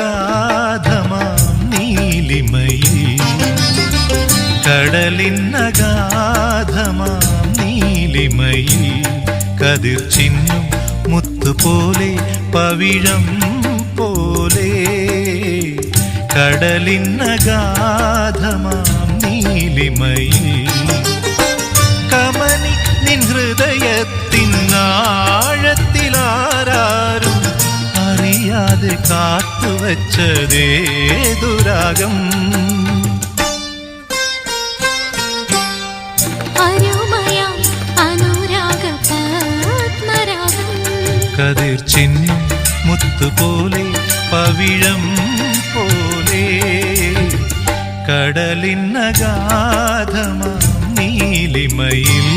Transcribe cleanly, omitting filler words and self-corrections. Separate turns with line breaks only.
കടലിന്നഗാധമാം നീലിമയിൽ കടലിന്നഗാധമാം നീലിമയിൽ കതിർ ചിന്നും മുത്തുപോലെ പവിഴം പോലെ കടലിന്നഗാധമാം നീലിമയിൽ കമനി നിൻ ഹൃദയത്തിനാഴത്തിലാരും അറിയാതെ കാത്തുവച്ചതേതുരാഗം കതിർ ചിന്നും മുത്തുപോലെ പവിഴം പോലെ കടലിന്നഗാധമാം നീലിമയിൽ